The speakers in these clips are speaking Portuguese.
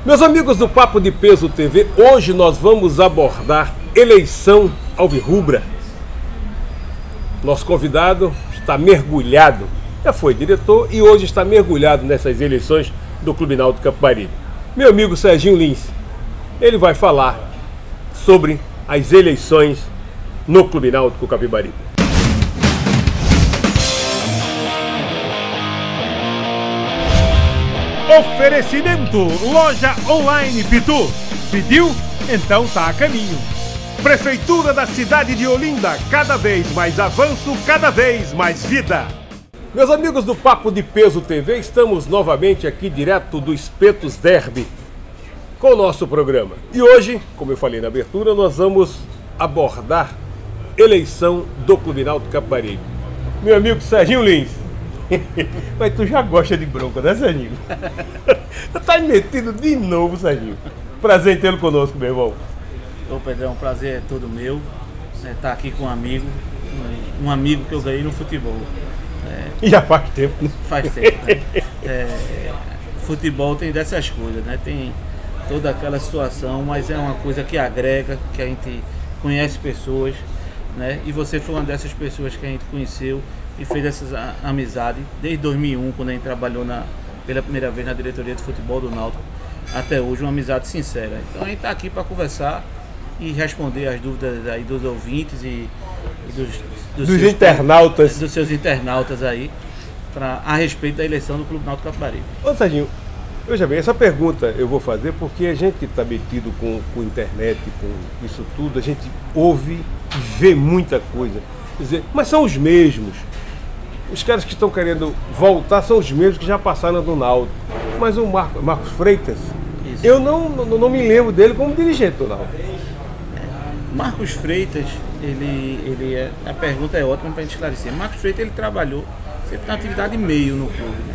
Meus amigos do Papo de Peso TV, hoje nós vamos abordar eleição alvirrubra. Nosso convidado está mergulhado, já foi diretor e hoje está mergulhado nessas eleições do Clube Náutico Capibaribe. Meu amigo Serginho Lins, ele vai falar sobre as eleições no Clube Náutico Capibaribe. Oferecimento Loja Online Pitu. Pediu? Então tá a caminho. Prefeitura da cidade de Olinda, cada vez mais avanço, cada vez mais vida. Meus amigos do Papo de Peso TV, estamos novamente aqui direto do Espetos Derby com o nosso programa. E hoje, como eu falei na abertura, nós vamos abordar eleição do Clube Náutico Capibaribe. Meu amigo Serginho Lins. Mas tu já gosta de bronca, né, Serginho? Tu tá metido de novo, Serginho. Prazer em tê-lo conosco, meu irmão. Ô Pedrão, prazer é todo meu. Tá aqui com um amigo que eu ganhei no futebol. E já faz tempo, né? Faz tempo, né? Futebol tem dessas coisas, né? Tem toda aquela situação, mas é uma coisa que agrega, que a gente conhece pessoas, né? E você foi uma dessas pessoas que a gente conheceu e fez essa amizade desde 2001, quando a gente trabalhou pela primeira vez na diretoria de futebol do Náutico, até hoje, uma amizade sincera. Então a gente está aqui para conversar e responder as dúvidas aí dos ouvintes e dos seus internautas. Dos seus internautas aí, a respeito da eleição do Clube Náutico Capibaribe. Ô Serginho, veja bem, essa pergunta eu vou fazer porque a gente que está metido com internet, com isso tudo, a gente ouve e vê muita coisa. Quer dizer, mas são os mesmos. Os caras que estão querendo voltar são os mesmos que já passaram do Náutico. Mas o Marcos Freitas, isso. Eu não me lembro dele como dirigente do Náutico. Marcos Freitas, a pergunta é ótima para a gente esclarecer. Marcos Freitas, ele trabalhou sempre na atividade meio no clube, né?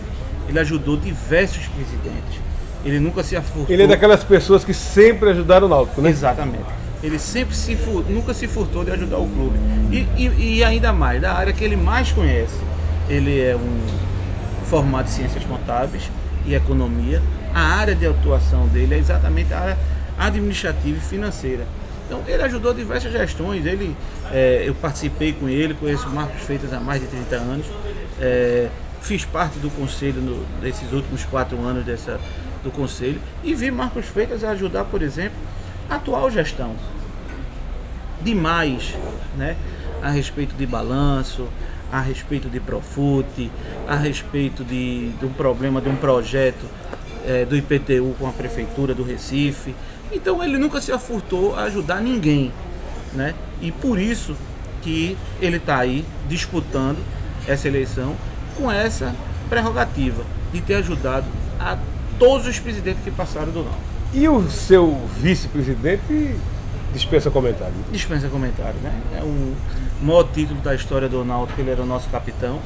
Ele ajudou diversos presidentes. Ele nunca se afurtou. Ele é daquelas pessoas que sempre ajudaram o Náutico, né? Exatamente. Ele sempre nunca se furtou de ajudar o clube. E ainda mais, da área que ele mais conhece. Ele é formado em Ciências Contábeis e Economia. A área de atuação dele é exatamente a área administrativa e financeira. Então, ele ajudou diversas gestões. Eu participei com ele, conheço o Marcos Freitas há mais de 30 anos. Fiz parte do conselho nesses últimos 4 anos do conselho. E vi Marcos Freitas ajudar, por exemplo, a atual gestão. Demais, né? A respeito de balanço, a respeito de Profut, a respeito de um problema de um projeto do IPTU com a Prefeitura do Recife. Então ele nunca se afurtou a ajudar ninguém, né? E por isso que ele está aí disputando essa eleição com essa prerrogativa de ter ajudado a todos os presidentes que passaram do Náutico. E o seu vice-presidente dispensa comentário? Dispensa comentário, né? É o maior título da história do Náutico, ele era o nosso capitão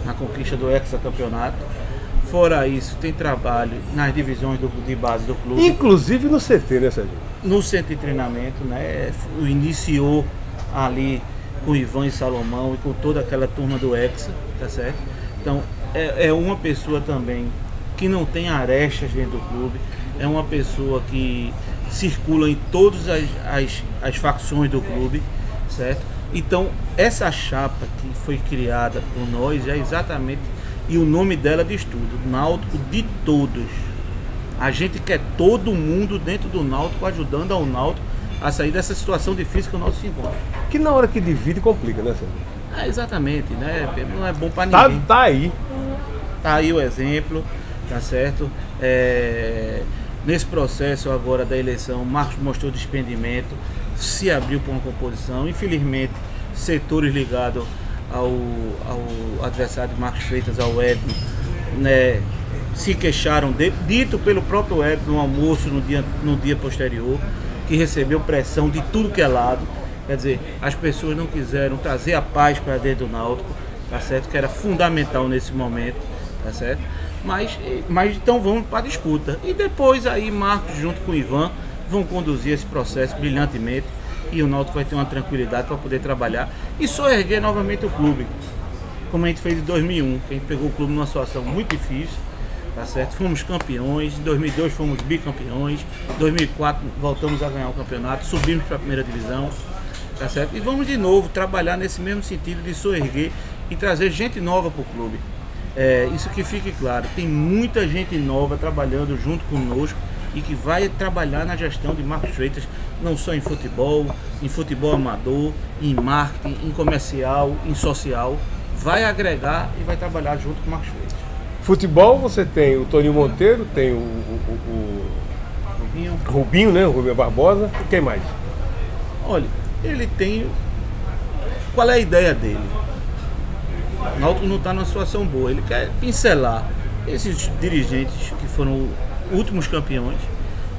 na conquista do hexacampeonato. Fora isso, tem trabalho nas divisões de base do clube. Inclusive no CT, né, Sérgio? No centro de treinamento, né? Iniciou ali com o Ivan e Salomão e com toda aquela turma do Hexa, tá certo? Então, é uma pessoa também que não tem arestas dentro do clube, é uma pessoa que circula em todas as facções do clube, certo? Então, essa chapa que foi criada por nós é exatamente, e o nome dela diz tudo, Náutico de todos. A gente quer todo mundo dentro do Náutico, ajudando ao Náutico a sair dessa situação difícil que o Náutico se encontra. Que na hora que divide complica, né, Sérgio? Exatamente, né? Não é bom para ninguém. Tá aí. Tá aí o exemplo, tá certo? Nesse processo agora da eleição, o Marcos mostrou despendimento, se abriu para uma composição. Infelizmente, setores ligados ao adversário de Marcos Freitas, ao Edno, né, se queixaram dele, dito pelo próprio Edno no almoço no dia posterior, que recebeu pressão de tudo que é lado. Quer dizer, as pessoas não quiseram trazer a paz para dentro do Náutico, tá certo? Que era fundamental nesse momento, tá certo? Mas então vamos para a disputa. E depois aí Marcos junto com o Ivan vão conduzir esse processo brilhantemente e o Náutico vai ter uma tranquilidade para poder trabalhar e só erguer novamente o clube, como a gente fez em 2001, que a gente pegou o clube numa situação muito difícil, tá certo? Fomos campeões, em 2002 fomos bicampeões, em 2004 voltamos a ganhar o campeonato, subimos para a primeira divisão, tá certo? E vamos de novo trabalhar nesse mesmo sentido de soerguer e trazer gente nova para o clube. Isso que fique claro, tem muita gente nova trabalhando junto conosco e que vai trabalhar na gestão de Marcos Freitas, não só em futebol amador, em marketing, em comercial, em social, vai agregar e vai trabalhar junto com Marcos Freitas. Futebol, você tem o Toninho Monteiro, tem o Rubinho, né? O Rubinho Barbosa, e quem mais? Olha, ele tem... Qual é a ideia dele? O Náutico não está numa situação boa, ele quer pincelar esses dirigentes que foram últimos campeões,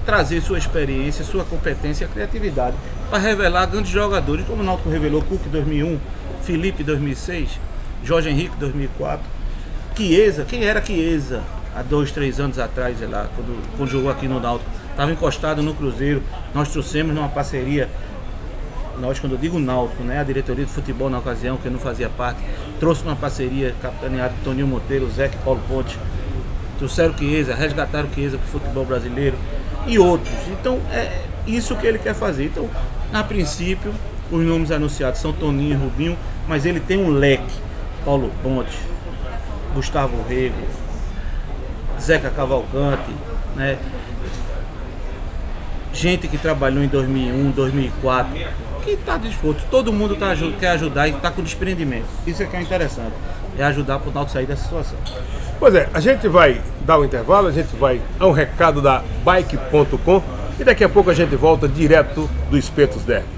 trazer sua experiência, sua competência e criatividade para revelar grandes jogadores, como o Náutico revelou Cook 2001, Felipe 2006, Jorge Henrique 2004, Chiesa. Quem era Chiesa há 2, 3 anos atrás, sei lá, quando jogou aqui no Náutico? Estava encostado no Cruzeiro, nós trouxemos numa parceria, nós, quando eu digo Náutico, né, a diretoria de futebol na ocasião, que eu não fazia parte, trouxe uma parceria capitaneada de Toninho Monteiro, Zeca e Paulo Ponte, trouxeram Chiesa, resgataram Chiesa para o futebol brasileiro e outros. Então é isso que ele quer fazer. Então, a princípio, os nomes anunciados são Toninho e Rubinho, mas ele tem um leque: Paulo Ponte, Gustavo Rego, Zeca Cavalcante, né? Gente que trabalhou em 2001, 2004, que está disposto, todo mundo quer ajudar e está com desprendimento. Isso é que é interessante, é ajudar para o Náutico sair dessa situação. Pois é, a gente vai dar um intervalo, a gente vai a um recado da Bike.com e daqui a pouco a gente volta direto do Espetos Derby.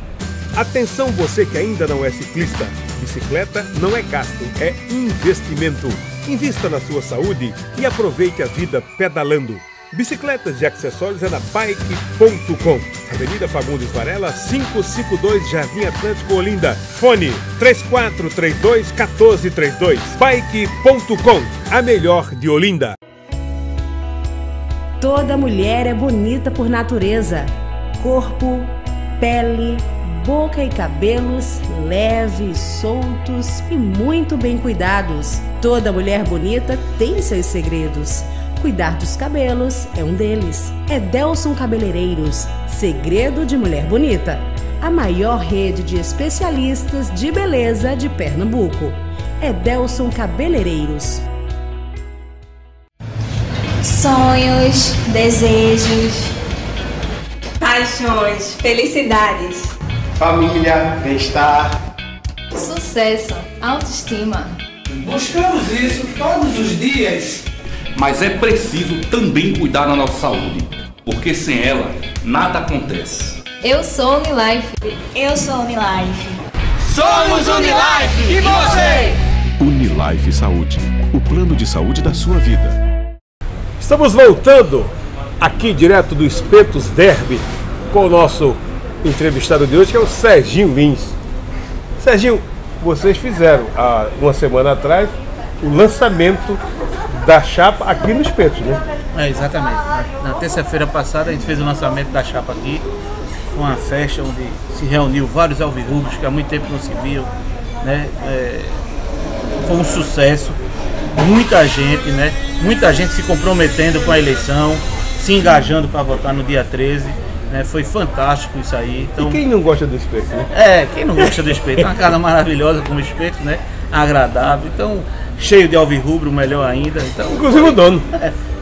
Atenção você que ainda não é ciclista, bicicleta não é gasto, é investimento. Invista na sua saúde e aproveite a vida pedalando. Bicicletas e acessórios é na Bike.com. Avenida Fagundes Varela, 552, Jardim Atlântico, Olinda. Fone 3432-1432. Bike.com, a melhor de Olinda. Toda mulher é bonita por natureza. Corpo, pele, boca e cabelos leves, soltos e muito bem cuidados. Toda mulher bonita tem seus segredos. Cuidar dos cabelos é um deles. Edelson Cabeleireiros, segredo de mulher bonita. A maior rede de especialistas de beleza de Pernambuco. Edelson Cabeleireiros. Sonhos, desejos, paixões, felicidades, família, bem-estar, sucesso, autoestima. Buscamos isso todos os dias. Mas é preciso também cuidar da nossa saúde, porque sem ela nada acontece. Eu sou Unilife. Eu sou Unilife. Somos Unilife! E você? Unilife Saúde, o plano de saúde da sua vida. Estamos voltando aqui direto do Espetos Derby com o nosso entrevistado de hoje, que é o Serginho Lins. Serginho, vocês fizeram há uma semana atrás o lançamento da chapa aqui no Espetos, né? Exatamente. Na terça-feira passada a gente fez o lançamento da chapa aqui, uma festa onde se reuniu vários alvirrubros que há muito tempo não se viam, né? Foi um sucesso, muita gente, né? Muita gente se comprometendo com a eleição, se engajando para votar no dia 13, né? Foi fantástico isso aí. Então, e quem não gosta do Espetos, né? Quem não gosta do Espetos? Uma casa maravilhosa como o Espetos, né? Agradável. Então, cheio de alvirrubro, melhor ainda. Então, inclusive o dono.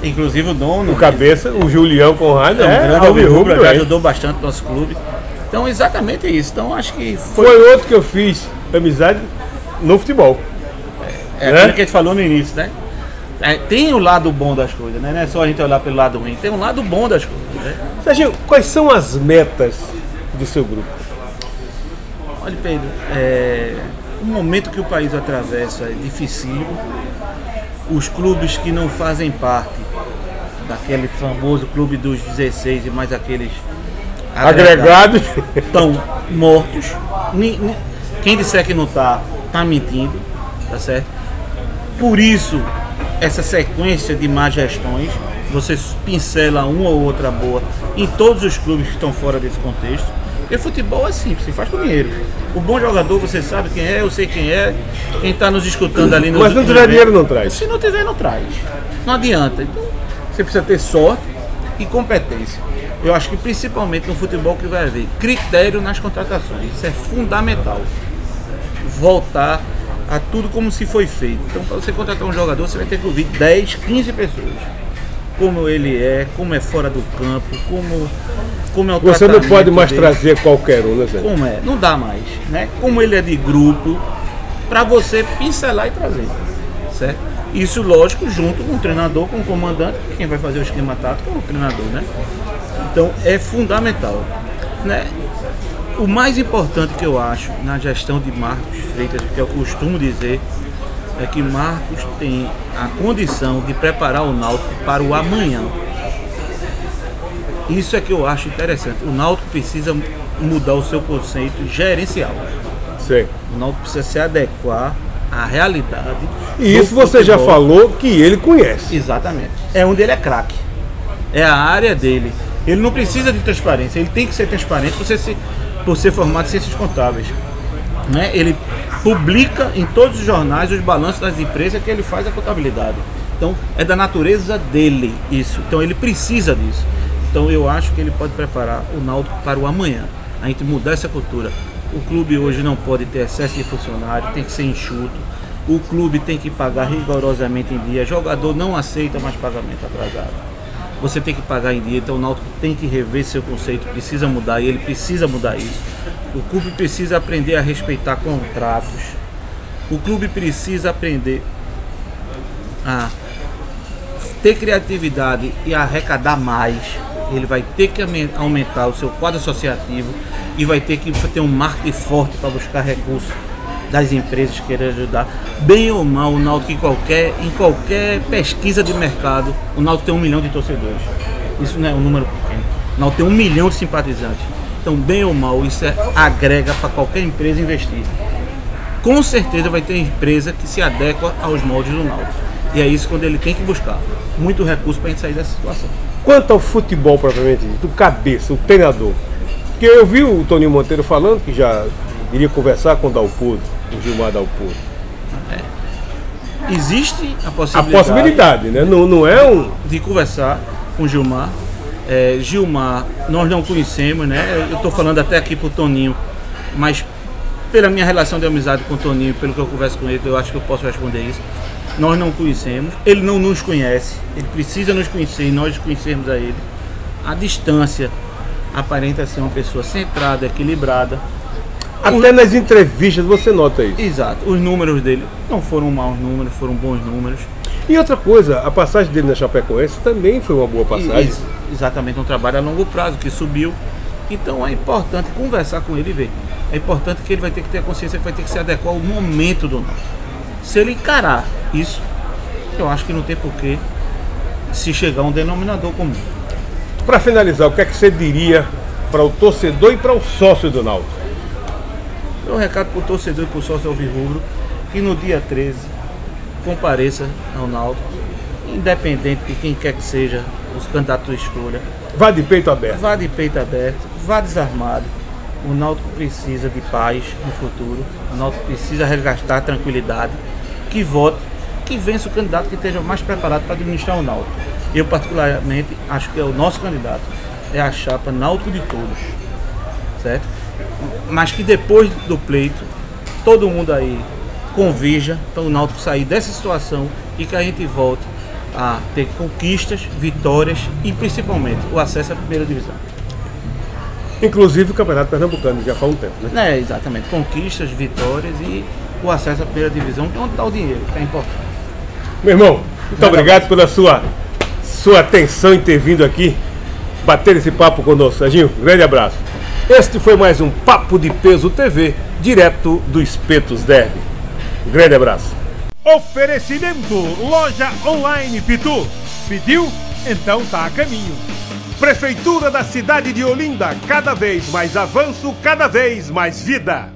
Inclusive o dono. O cabeça, o Julião Conrado, um grande alvirrubro, já ajudou bastante o nosso clube. Então, exatamente isso. Então, acho que foi outro que eu fiz amizade no futebol. Aquilo que a gente falou no início, né? Tem o lado bom das coisas, né? Não é só a gente olhar pelo lado ruim, tem um lado bom das coisas, né? Serginho, quais são as metas do seu grupo? Olha, Pedro, o momento que o país atravessa é dificílimo. Os clubes que não fazem parte daquele famoso clube dos 16 e mais aqueles agregados estão mortos. Quem disser que não tá mentindo, tá certo? Por isso, essa sequência de más gestões, você pincela uma ou outra boa em todos os clubes que estão fora desse contexto. Porque futebol é simples, se faz com dinheiro. O bom jogador, você sabe quem é, eu sei quem é, quem está nos escutando ali no. Mas se não tiver dinheiro, não traz. Se não tiver, não traz. Não adianta. Então, você precisa ter sorte e competência. Eu acho que principalmente no futebol que vai haver critério nas contratações. Isso é fundamental. Voltar a tudo como se foi feito. Então, para você contratar um jogador, você vai ter que ouvir 10, 15 pessoas. Como ele é, como é fora do campo, como é o Você não pode mais dele. trazer qualquer um, né, Zé? Como é? Não dá mais, né? Como ele é de grupo, para você pincelar e trazer, certo? Isso, lógico, junto com o treinador, com o comandante, quem vai fazer o esquema tático é o treinador, né? Então, é fundamental, né? O mais importante que eu acho na gestão de Marcos Freitas, que eu costumo dizer, é que Marcos tem a condição de preparar o Náutico para o amanhã. Isso é que eu acho interessante. O Náutico precisa mudar o seu conceito gerencial. Sim. O Náutico precisa se adequar à realidade. E isso você já falou que ele conhece. Exatamente. É onde ele é craque. É a área dele. Ele não precisa de transparência. Ele tem que ser transparente por ser formado em ciências contábeis. Né? Ele publica em todos os jornais os balanços das empresas que ele faz a contabilidade. Então é da natureza dele isso. Então ele precisa disso. Então eu acho que ele pode preparar o Náutico para o amanhã. A gente mudar essa cultura. O clube hoje não pode ter excesso de funcionário, tem que ser enxuto. O clube tem que pagar rigorosamente em dia. Jogador não aceita mais pagamento atrasado. Você tem que pagar em dia, então o Náutico tem que rever seu conceito, precisa mudar e ele precisa mudar isso. O clube precisa aprender a respeitar contratos. O clube precisa aprender a ter criatividade e arrecadar mais. Ele vai ter que aumentar o seu quadro associativo e vai ter que ter um marketing forte para buscar recursos das empresas que querem ajudar. Bem ou mal, o Náutico em qualquer pesquisa de mercado, o Náutico tem 1 milhão de torcedores. Isso não é um número pequeno. O Náutico tem 1 milhão de simpatizantes. Então, bem ou mal, isso agrega para qualquer empresa investir. Com certeza vai ter empresa que se adequa aos moldes do Náutico. E é isso quando ele tem que buscar muito recurso para a gente sair dessa situação. Quanto ao futebol propriamente dito, o cabeça, o treinador. Porque eu vi o Toninho Monteiro falando que já iria conversar com o Dalpozo, o Gilmar Dalpozo. Existe a possibilidade. A possibilidade, né? Não é um... de conversar com o Gilmar. Gilmar, nós não conhecemos, né? Eu estou falando até aqui pro Toninho, mas pela minha relação de amizade com o Toninho, pelo que eu converso com ele, eu acho que eu posso responder isso. Nós não conhecemos, ele não nos conhece, ele precisa nos conhecer e nós conhecermos a ele. A distância aparenta ser uma pessoa centrada, equilibrada. Até nas entrevistas você nota isso. Exato, os números dele não foram maus números, foram bons números. E outra coisa, a passagem dele na Chapecoense também foi uma boa passagem. Exatamente, um trabalho a longo prazo que subiu. Então é importante conversar com ele e ver. É importante que ele vai ter que ter a consciência que vai ter que se adequar ao momento do Náutico. Se ele encarar isso, eu acho que não tem porquê se chegar a um denominador comum. Para finalizar, o que é que você diria para o torcedor e para o sócio do Náutico? Um recado para o torcedor e para o sócio alvirrubro que no dia 13 compareça ao Náutico, independente de quem quer que seja os candidatos de escolha. Vá de peito aberto. Vá de peito aberto, vá desarmado. O Náutico precisa de paz no futuro. O Náutico precisa resgatar tranquilidade. Que vote, que vença o candidato que esteja mais preparado para administrar o Náutico. Eu particularmente acho que é o nosso candidato. É a chapa Náutico de todos. Certo? Mas que depois do pleito, todo mundo aí convija para o Náutico sair dessa situação e que a gente volte a ter conquistas, vitórias e principalmente o acesso à primeira divisão. Inclusive o Campeonato Pernambucano, já faz um tempo, né? Exatamente. Conquistas, vitórias e o acesso à primeira divisão, que é onde está o dinheiro, que é importante. Meu irmão, muito obrigado pela sua atenção em ter vindo aqui bater esse papo conosco, Serginho. Grande abraço. Este foi mais um Papo de Peso TV, direto do Espetos Derby. Grande abraço. Oferecimento Loja Online Pitu. Pediu? Então tá a caminho. Prefeitura da cidade de Olinda, cada vez mais avanço, cada vez mais vida.